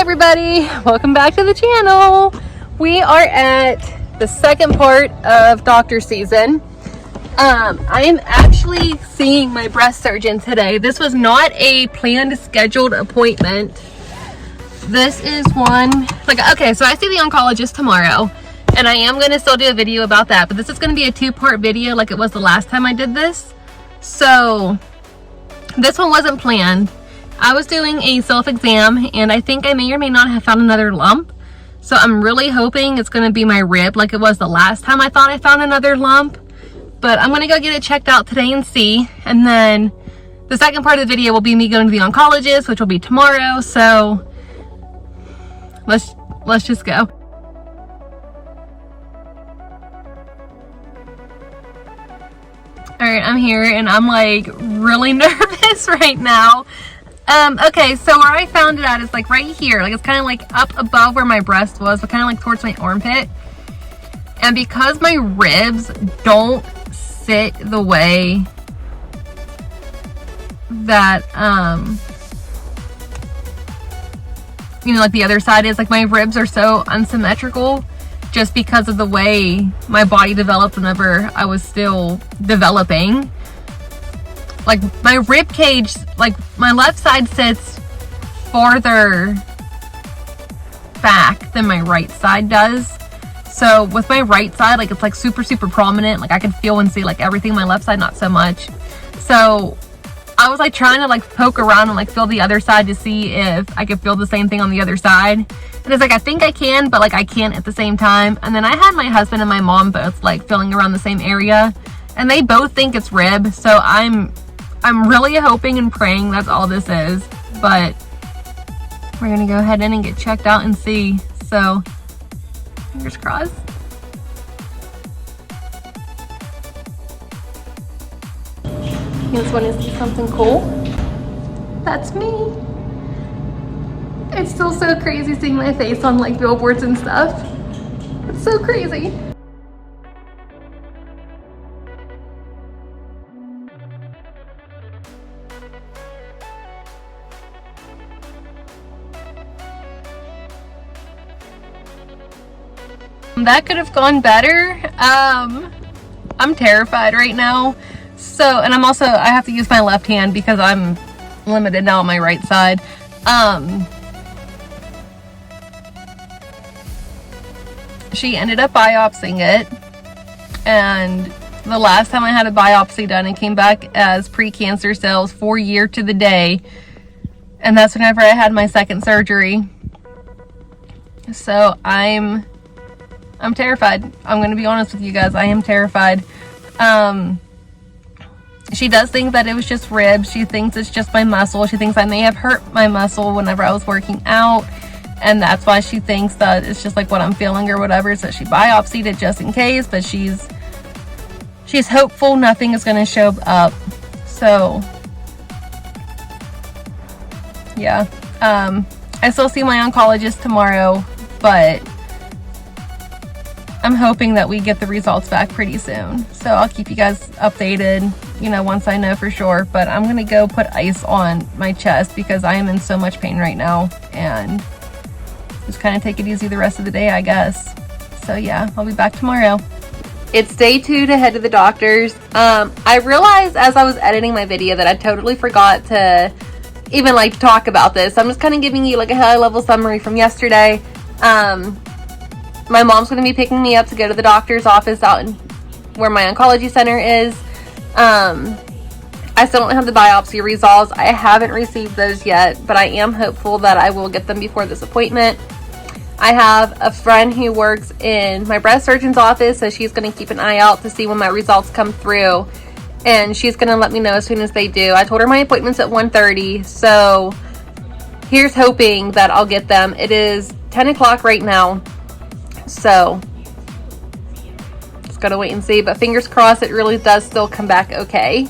everybody, welcome back to the channel. We are at the second part of doctor season. I am actually seeing my breast surgeon today. This was not a planned scheduled appointment. This is one, okay, so I see the oncologist tomorrow and I am going to still do a video about that, but this is going to be a two-part video like it was the last time I did this. So this one wasn't planned. I was doing a self-exam and I think I may or may not have found another lump. So I'm really hoping it's going to be my rib like it was the last time I thought I found another lump. But I'm going to go get it checked out today and see. And then the second part of the video will be me going to the oncologist, which will be tomorrow. So let's just go. All right, I'm here and I'm like really nervous right now. Okay, so where I found it at is like right here. Like it's kind of like up above where my breast was, but kind of like towards my armpit. And because my ribs don't sit the way that, you know, like the other side is, like my ribs are so unsymmetrical just because of the way my body developed whenever I was still developing. Like my rib cage, like my left side sits farther back than my right side does. So with my right side, like it's like super prominent. Like I can feel and see like everything. My left side, not so much. So I was like trying to like poke around and like feel the other side to see if I could feel the same thing on the other side. And it's like, I think I can, but like I can't at the same time. And then I had my husband and my mom both like feeling around the same area and they both think it's rib. So I'm really hoping and praying that's all this is, but we're gonna go ahead in and get checked out and see. So fingers crossed. You just want to see something cool? That's me. It's still so crazy seeing my face on like billboards and stuff. It's so crazy. That could have gone better. I'm terrified right now. So, and I have to use my left hand because I'm limited now on my right side. She ended up biopsying it. And the last time I had a biopsy done, it came back as pre-cancer cells 4 years to the day. And that's whenever I had my second surgery. So I'm terrified. I'm going to be honest with you guys. I am terrified. She does think that it was just ribs. She thinks it's just my muscle. She thinks I may have hurt my muscle whenever I was working out. And that's why she thinks that it's just like what I'm feeling or whatever. So she biopsied it just in case. But she's hopeful nothing is going to show up. So, yeah. I still see my oncologist tomorrow. But I'm hoping that we get the results back pretty soon. So I'll keep you guys updated, you know, once I know for sure. But I'm going to go put ice on my chest because I am in so much pain right now. And just kind of take it easy the rest of the day, I guess. So yeah, I'll be back tomorrow. It's day 2 to head to the doctor's. I realized as I was editing my video that I totally forgot to even like talk about this. So I'm just kind of giving you like a high level summary from yesterday. My mom's going to be picking me up to go to the doctor's office out in where my oncology center is. I still don't have the biopsy results. I haven't received those yet, but I am hopeful that I will get them before this appointment. I have a friend who works in my breast surgeon's office, so she's going to keep an eye out to see when my results come through. And she's going to let me know as soon as they do. I told her my appointment's at 1:30, so here's hoping that I'll get them. It is 10 o'clock right now. So just gotta wait and see, but fingers crossed it really does still come back okay.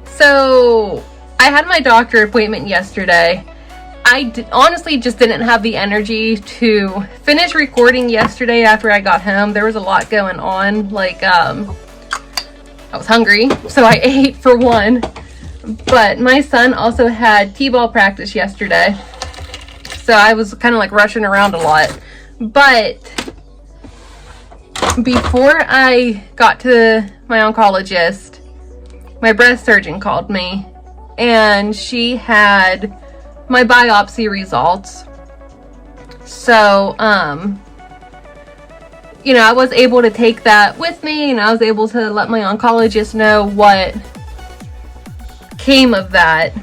So I had my doctor appointment yesterday. I honestly just didn't have the energy to finish recording yesterday after I got home. There was a lot going on. Like, I was hungry, so I ate for one. But my son also had t-ball practice yesterday, so I was kind of like rushing around a lot. But before I got to my oncologist, my breast surgeon called me, and she had my biopsy results. So, you know, I was able to take that with me, and I was able to let my oncologist know what came of that.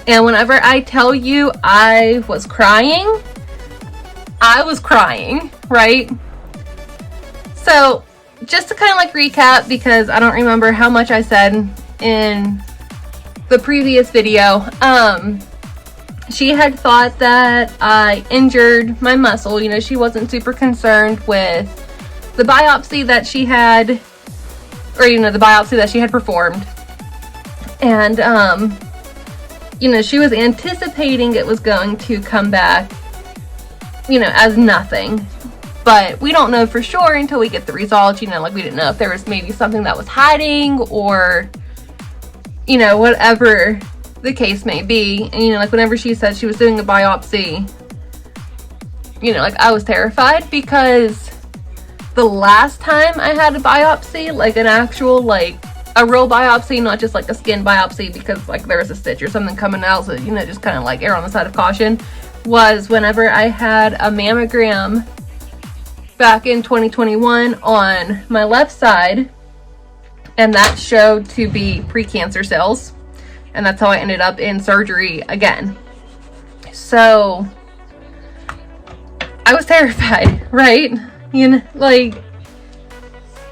And whenever I tell you I was crying, right? So, just to kind of like recap, because I don't remember how much I said in the previous video, she had thought that I injured my muscle. You know, she wasn't super concerned with the biopsy that she had, or, you know, the biopsy that she had performed. And, you know, she was anticipating it was going to come back, you know, as nothing. But we don't know for sure until we get the results. You know, like, we didn't know if there was maybe something that was hiding, or, you know, whatever the case may be. And, you know, like, whenever she said she was doing a biopsy, you know, like, I was terrified, because the last time I had a biopsy, like an actual, like, a real biopsy, not just like a skin biopsy because like there was a stitch or something coming out, so, you know, just kind of like err on the side of caution, was whenever I had a mammogram back in 2021 on my left side, and that showed to be precancer cells, and that's how I ended up in surgery again. So I was terrified, right? You know, like,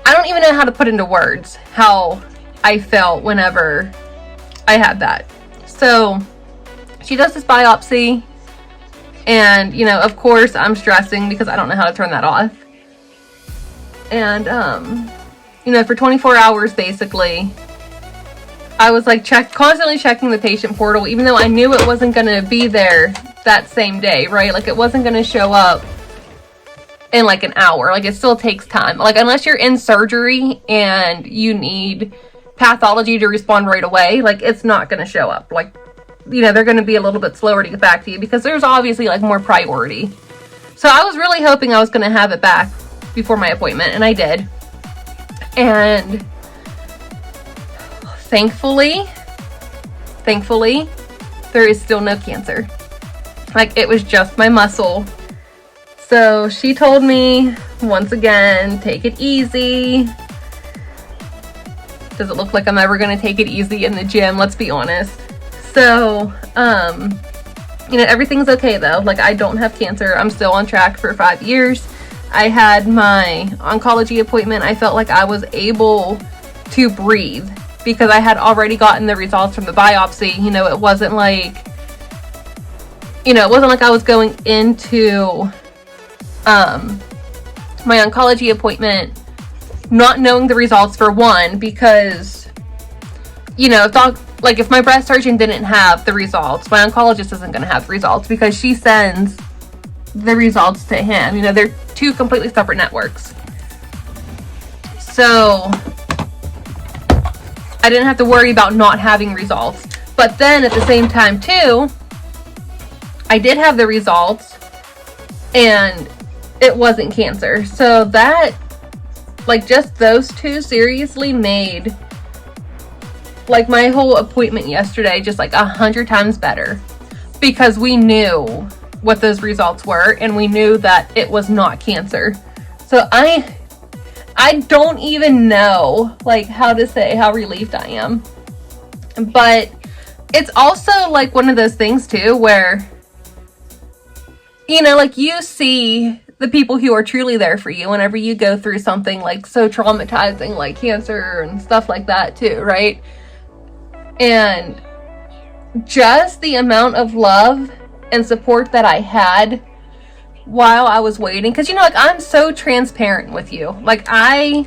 I don't even know how to put into words how I felt whenever I had that. So she does this biopsy, and, you know, of course I'm stressing because I don't know how to turn that off. And, you know, for 24 hours, basically, I was like constantly checking the patient portal, even though I knew it wasn't going to be there that same day, right? Like, it wasn't going to show up in like an hour. Like, it still takes time. Like, unless you're in surgery and you need pathology to respond right away, like, it's not going to show up. Like, you know, they're going to be a little bit slower to get back to you because there's obviously like more priority. So I was really hoping I was going to have it back before my appointment, and I did. And thankfully, there is still no cancer. Like, it was just my muscle. So she told me, once again, take it easy. Does it look like I'm ever going to take it easy in the gym? Let's be honest. So, you know, everything's okay though. Like, I don't have cancer. I'm still on track for 5 years. I had my oncology appointment. I felt like I was able to breathe because I had already gotten the results from the biopsy. You know, it wasn't like I was going into my oncology appointment not knowing the results, for one, because, you know, if my breast surgeon didn't have the results, my oncologist isn't going to have the results because she sends the results to him. You know, they're two completely separate networks. So I didn't have to worry about not having results. But then at the same time too, I did have the results and it wasn't cancer. So that, like, just those two seriously made like my whole appointment yesterday just like 100 times better, because we knew what those results were and we knew that it was not cancer. So I don't even know like how to say how relieved I am. But it's also like one of those things too where, you know, like, you see the people who are truly there for you whenever you go through something like so traumatizing like cancer and stuff like that too, right? And just the amount of love and support that I had while I was waiting, because, you know, like, I'm so transparent with you. Like, I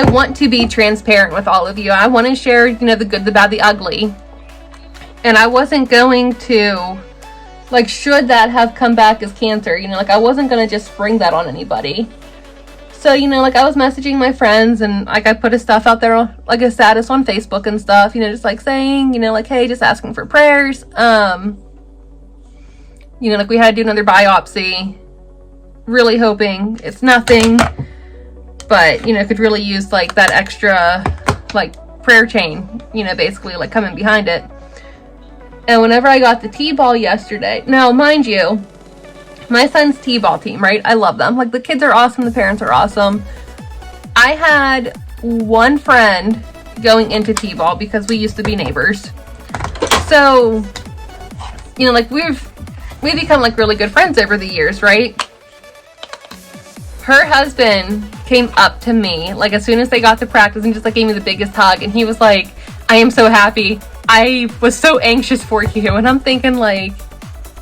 want to be transparent with all of you. I want to share, you know, the good, the bad, the ugly. And I wasn't going to, like, should that have come back as cancer, you know, like, I wasn't going to just spring that on anybody. So, you know, like, I was messaging my friends, and, like, I put a stuff out there, like, a status on Facebook and stuff, you know, just, like, saying, you know, like, hey, just asking for prayers. You know, like, we had to do another biopsy, really hoping it's nothing, but, you know, could really use, like, that extra, like, prayer chain, you know, basically, like, coming behind it. And whenever I got the T-ball yesterday, now, mind you, my son's T-ball team, right? I love them. Like, the kids are awesome, the parents are awesome. I had one friend going into T-ball because we used to be neighbors. So, you know, like, we've become, like, really good friends over the years, right? Her husband came up to me, like, as soon as they got to practice, and just, like, gave me the biggest hug, and he was like, I am so happy. I was so anxious for you. And I'm thinking, like,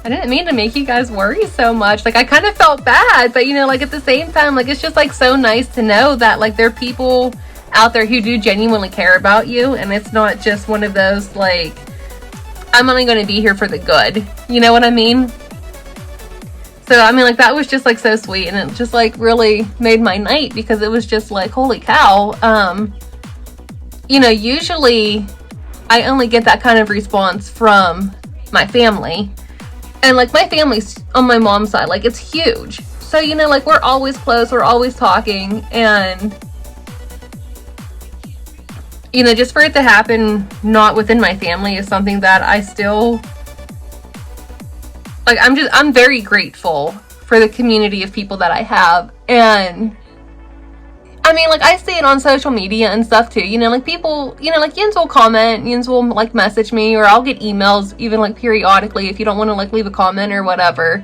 I didn't mean to make you guys worry so much. Like, I kind of felt bad, but, you know, like, at the same time, like, it's just, like, so nice to know that, like, there are people out there who do genuinely care about you, and it's not just one of those, like, I'm only going to be here for the good. You know what I mean? So, I mean, like, that was just, like, so sweet, and it just, like, really made my night, because it was just, like, holy cow. You know, usually I only get that kind of response from my family. And, like, my family's on my mom's side, like, it's huge. So, you know, like, we're always close, we're always talking, and, you know, just for it to happen not within my family is something that I still, like, I'm very grateful for the community of people that I have. And, I mean, like, I see it on social media and stuff too, you know, like, people, you know, like, Jens will comment, Jens will, like, message me, or I'll get emails even, like, periodically if you don't want to, like, leave a comment or whatever.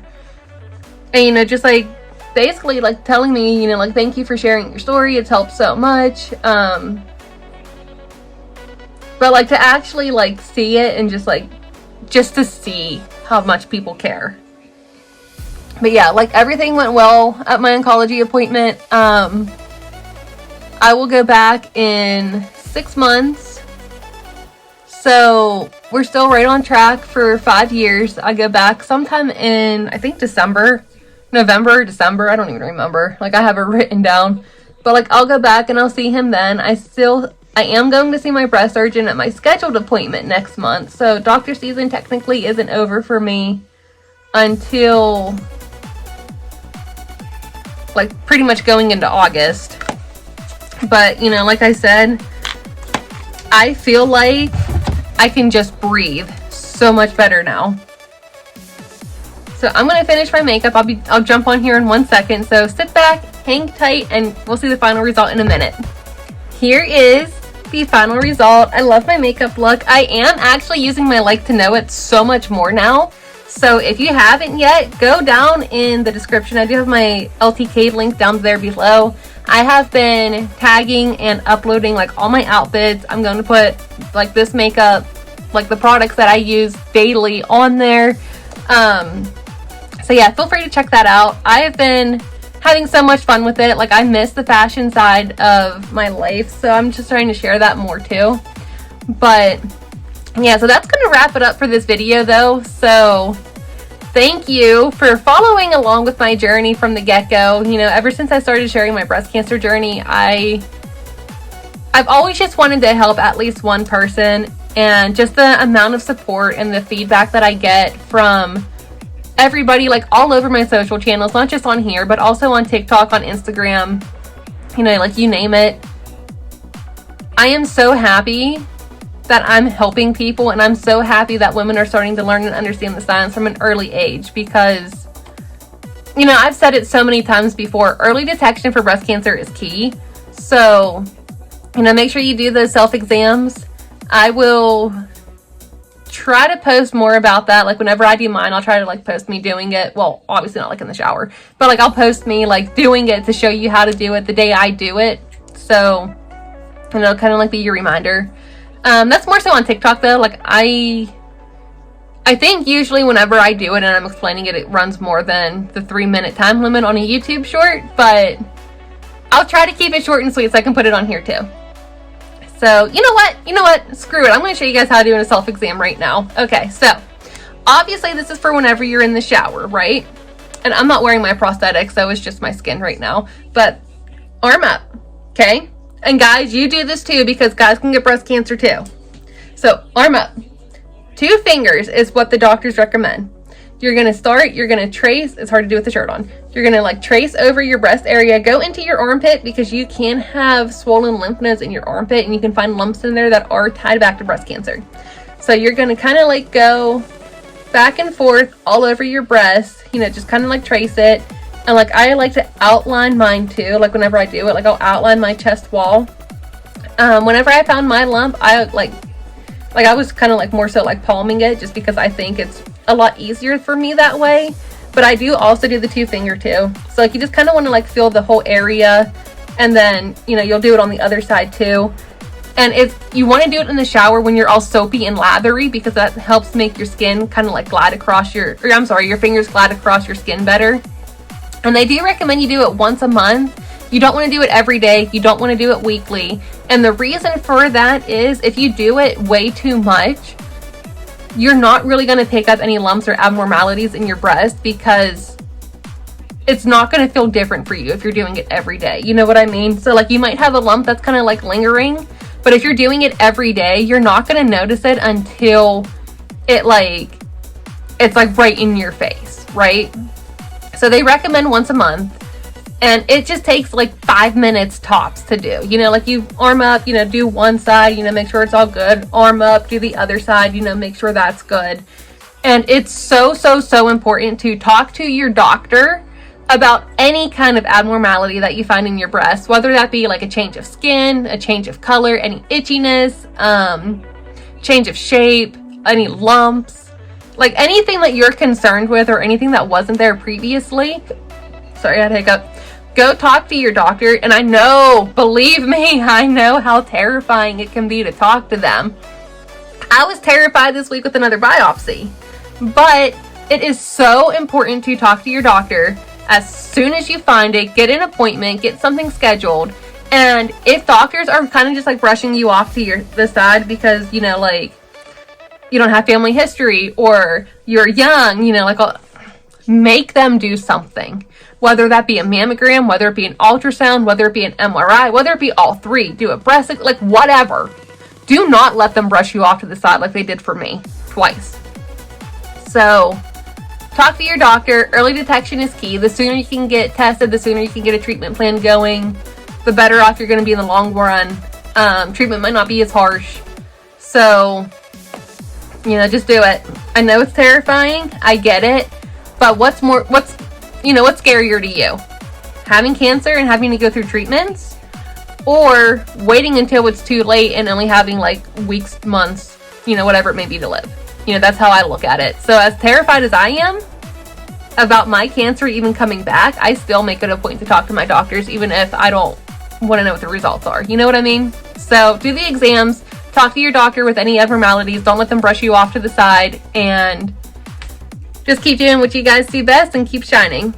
And, you know, just, like, basically, like, telling me, you know, like, thank you for sharing your story, it's helped so much. But, like, to actually, like, see it, and just, like, just to see how much people care. But yeah, like, everything went well at my oncology appointment. I will go back in 6 months. So we're still right on track for 5 years. I go back sometime in, I think, November, December. I don't even remember. Like, I have it written down. But, like, I'll go back and I'll see him then. I am going to see my breast surgeon at my scheduled appointment next month. So doctor season technically isn't over for me until, like, pretty much going into August. But, you know, like I said, I feel like I can just breathe so much better now. So I'm going to finish my makeup. I'll jump on here in 1 second. So sit back, hang tight, and we'll see the final result in a minute. Here is the final result. I love my makeup look. I am actually using my Like to Know It so much more now. So if you haven't yet, go down in the description. I do have my LTK link down there below. I have been tagging and uploading, like, all my outfits. I'm going to put, like, this makeup, like, the products that I use daily on there. So yeah, feel free to check that out. I have been having so much fun with it. Like, I miss the fashion side of my life, so I'm just trying to share that more too. But yeah, so that's going to wrap it up for this video though. So thank you for following along with my journey from the get-go. You know, ever since I started sharing my breast cancer journey, I've always just wanted to help at least one person, and just the amount of support and the feedback that I get from everybody, like, all over my social channels, not just on here, but also on TikTok, on Instagram, you know, like, you name it. I am so happy that I'm helping people, and I'm so happy that women are starting to learn and understand the science from an early age, because, you know, I've said it so many times before, early detection for breast cancer is key. So, you know, make sure you do those self-exams. I will try to post more about that. Like, whenever I do mine, I'll try to, like, post me doing it. Well, obviously not, like, in the shower, but, like, I'll post me, like, doing it to show you how to do it the day I do it. So, you know, kind of, like, be your reminder. That's more so on TikTok though. Like, I I think usually whenever I do it and I'm explaining it, it runs more than the 3-minute time limit on a YouTube short, but I'll try to keep it short and sweet so I can put it on here too. So, you know what? Screw it. I'm going to show you guys how to do a self-exam right now. Okay, so obviously this is for whenever you're in the shower, right? And I'm not wearing my prosthetic, so it's just my skin right now. But arm up, okay? And guys, you do this too because guys can get breast cancer too. So arm up. 2 fingers is what the doctors recommend. You're going to trace, it's hard to do with the shirt on. You're going to like trace over your breast area, go into your armpit because you can have swollen lymph nodes in your armpit and you can find lumps in there that are tied back to breast cancer. So you're going to kind of like go back and forth all over your breast, you know, just kind of like trace it. And like I like to outline mine too, like whenever I do it, like I'll outline my chest wall. Whenever I found my lump, I was kind of like more so like palming it just because I think it's a lot easier for me that way. But I do also do the 2 finger too. So like you just kind of want to like feel the whole area, and then, you know, you'll do it on the other side too. And if you want to do it in the shower when you're all soapy and lathery, because that helps make your skin kind of like glide across your fingers glide across your skin better. And they do recommend you do it once a month. You don't want to do it every day. You don't want to do it weekly. And the reason for that is if you do it way too much, you're not really going to pick up any lumps or abnormalities in your breast because it's not going to feel different for you if you're doing it every day. You know what I mean? So like you might have a lump that's kind of like lingering, but if you're doing it every day, you're not going to notice it until it's like right in your face, right? So they recommend once a month. And it just takes like 5 minutes tops to do. You know, like you arm up, you know, do one side, you know, make sure it's all good. Arm up, do the other side, you know, make sure that's good. And it's so important to talk to your doctor about any kind of abnormality that you find in your breast, whether that be like a change of skin, a change of color, any itchiness, change of shape, any lumps, like anything that you're concerned with or anything that wasn't there previously. Sorry, I had a hiccup. Go talk to your doctor. And I know, believe me, I know how terrifying it can be to talk to them. I was terrified this week with another biopsy. But it is so important to talk to your doctor as soon as you find it. Get an appointment, get something scheduled. And if doctors are kind of just like brushing you off to the side because, you know, like you don't have family history or you're young, you know, like make them do something. Whether that be a mammogram, whether it be an ultrasound, whether it be an MRI, whether it be all 3, do a breast, like whatever. Do not let them brush you off to the side like they did for me twice. So talk to your doctor. Early detection is key. The sooner you can get tested, the sooner you can get a treatment plan going, the better off you're going to be in the long run. Treatment might not be as harsh. So, you know, just do it. I know it's terrifying. I get it. But what's scarier to you? Having cancer and having to go through treatments, or waiting until it's too late and only having like weeks, months, you know, whatever it may be to live? You know, that's how I look at it. So as terrified as I am about my cancer even coming back, I still make it a point to talk to my doctors, even if I don't want to know what the results are. You know what I mean? So do the exams, talk to your doctor with any abnormalities. Don't let them brush you off to the side, and just keep doing what you guys do best and keep shining.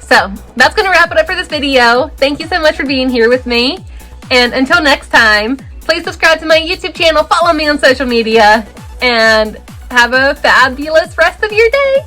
So that's going to wrap it up for this video. Thank you so much for being here with me. And until next time, please subscribe to my YouTube channel, follow me on social media, and have a fabulous rest of your day.